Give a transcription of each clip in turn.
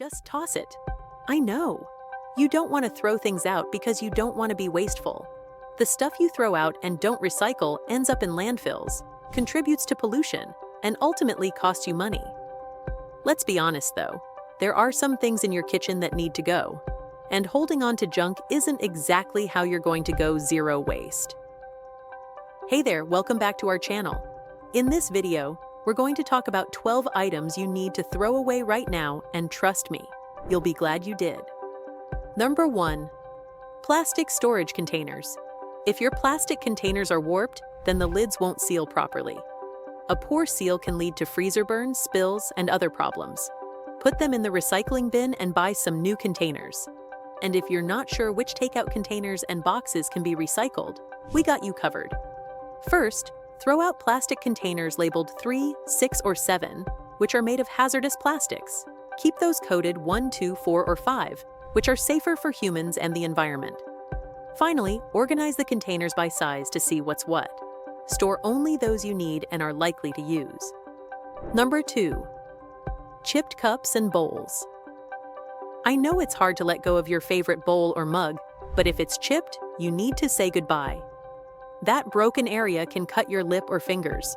Just toss it. I know. You don't want to throw things out because you don't want to be wasteful. The stuff you throw out and don't recycle ends up in landfills, contributes to pollution, and ultimately costs you money. Let's be honest though, there are some things in your kitchen that need to go, and holding on to junk isn't exactly how you're going to go zero waste. Hey there, welcome back to our channel. In this video, we're going to talk about 12 items you need to throw away right now, and trust me, you'll be glad you did. Number 1. Plastic storage containers. If your plastic containers are warped, then the lids won't seal properly. A poor seal can lead to freezer burns, spills, and other problems. Put them in the recycling bin and buy some new containers. And if you're not sure which takeout containers and boxes can be recycled, we got you covered. First, throw out plastic containers labeled 3, 6, or 7, which are made of hazardous plastics. Keep those coded 1, 2, 4, or 5, which are safer for humans and the environment. Finally, organize the containers by size to see what's what. Store only those you need and are likely to use. Number 2. Chipped cups and bowls. I know it's hard to let go of your favorite bowl or mug, but if it's chipped, you need to say goodbye. That broken area can cut your lip or fingers.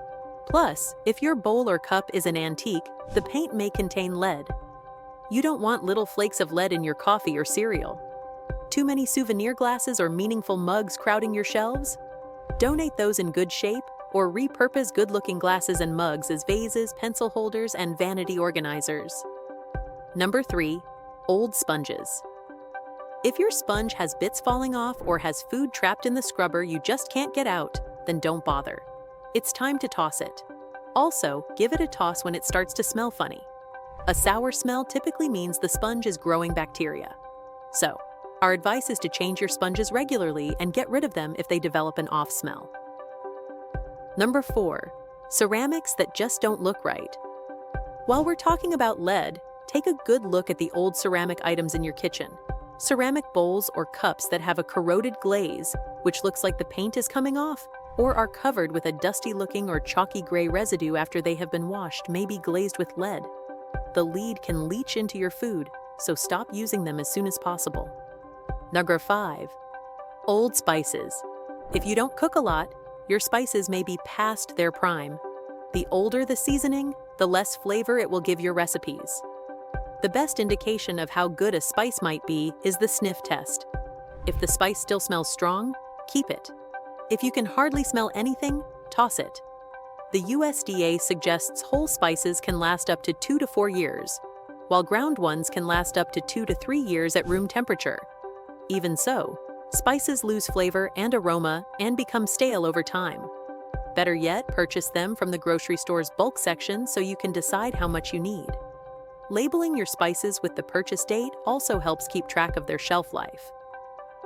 Plus, if your bowl or cup is an antique, the paint may contain lead. You don't want little flakes of lead in your coffee or cereal. Too many souvenir glasses or meaningful mugs crowding your shelves? Donate those in good shape, or repurpose good-looking glasses and mugs as vases, pencil holders, and vanity organizers. Number 3. Old sponges. If your sponge has bits falling off or has food trapped in the scrubber you just can't get out, then don't bother. It's time to toss it. Also, give it a toss when it starts to smell funny. A sour smell typically means the sponge is growing bacteria. So, our advice is to change your sponges regularly and get rid of them if they develop an off smell. Number 4. Ceramics that just don't look right. While we're talking about lead, take a good look at the old ceramic items in your kitchen. Ceramic bowls or cups that have a corroded glaze, which looks like the paint is coming off, or are covered with a dusty-looking or chalky gray residue after they have been washed, may be glazed with lead. The lead can leach into your food, so stop using them as soon as possible. Number 5. Old spices. If you don't cook a lot, your spices may be past their prime. The older the seasoning, the less flavor it will give your recipes. The best indication of how good a spice might be is the sniff test. If the spice still smells strong, keep it. If you can hardly smell anything, toss it. The USDA suggests whole spices can last up to 2 to 4 years, while ground ones can last up to 2 to 3 years at room temperature. Even so, spices lose flavor and aroma and become stale over time. Better yet, purchase them from the grocery store's bulk section so you can decide how much you need. Labeling your spices with the purchase date also helps keep track of their shelf life.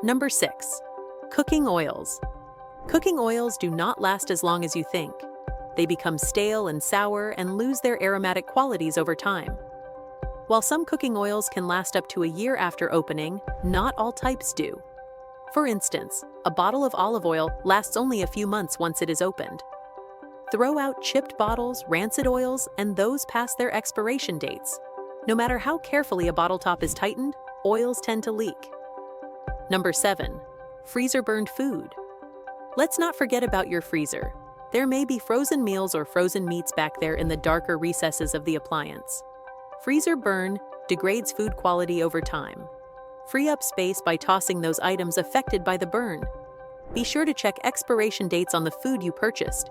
Number 6. Cooking oils. Cooking oils do not last as long as you think. They become stale and sour and lose their aromatic qualities over time. While some cooking oils can last up to a year after opening, not all types do. For instance, a bottle of olive oil lasts only a few months once it is opened. Throw out chipped bottles, rancid oils, and those past their expiration dates. No matter how carefully a bottle top is tightened, oils tend to leak. Number 7. Freezer-burned food. Let's not forget about your freezer. There may be frozen meals or frozen meats back there in the darker recesses of the appliance. Freezer burn degrades food quality over time. Free up space by tossing those items affected by the burn. Be sure to check expiration dates on the food you purchased.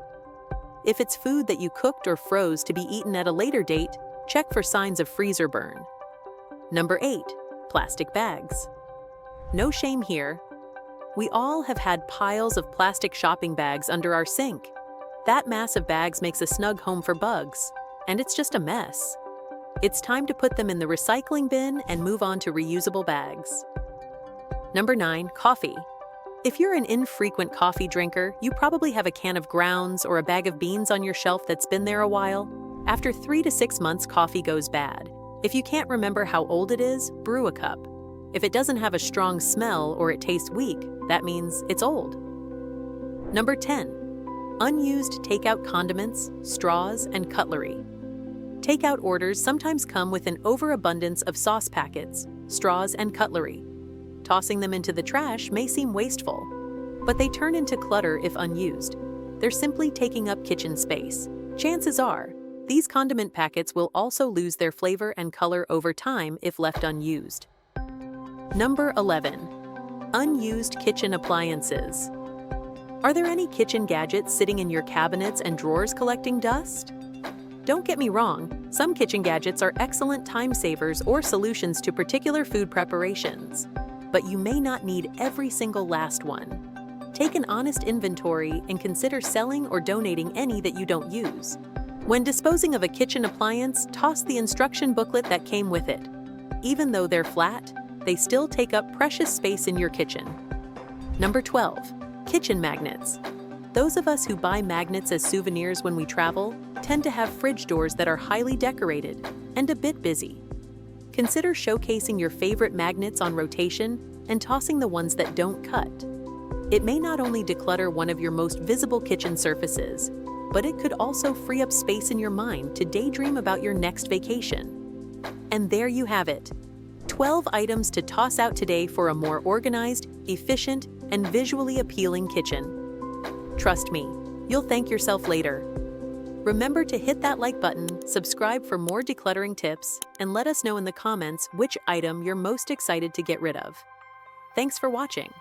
If it's food that you cooked or froze to be eaten at a later date, check for signs of freezer burn. Number 8. Plastic bags. No shame here. We all have had piles of plastic shopping bags under our sink. That mass of bags makes a snug home for bugs, and it's just a mess. It's time to put them in the recycling bin and move on to reusable bags. Number 9. Coffee. If you're an infrequent coffee drinker, you probably have a can of grounds or a bag of beans on your shelf that's been there a while. After 3 to 6 months, coffee goes bad. If you can't remember how old it is, brew a cup. If it doesn't have a strong smell or it tastes weak, that means it's old. Number 10. Unused takeout condiments, straws, and cutlery. Takeout orders sometimes come with an overabundance of sauce packets, straws, and cutlery. Tossing them into the trash may seem wasteful, but they turn into clutter if unused. They're simply taking up kitchen space. Chances are, these condiment packets will also lose their flavor and color over time if left unused. Number 11. Unused kitchen appliances. Are there any kitchen gadgets sitting in your cabinets and drawers collecting dust? Don't get me wrong, some kitchen gadgets are excellent time savers or solutions to particular food preparations, but you may not need every single last one. Take an honest inventory and consider selling or donating any that you don't use. When disposing of a kitchen appliance, toss the instruction booklet that came with it. Even though they're flat, they still take up precious space in your kitchen. Number 12. Kitchen magnets. Those of us who buy magnets as souvenirs when we travel tend to have fridge doors that are highly decorated and a bit busy. Consider showcasing your favorite magnets on rotation and tossing the ones that don't cut. It may not only declutter one of your most visible kitchen surfaces, but it could also free up space in your mind to daydream about your next vacation. And there you have it. 12 items to toss out today for a more organized, efficient, and visually appealing kitchen. Trust me, you'll thank yourself later. Remember to hit that like button, subscribe for more decluttering tips, and let us know in the comments which item you're most excited to get rid of. Thanks for watching.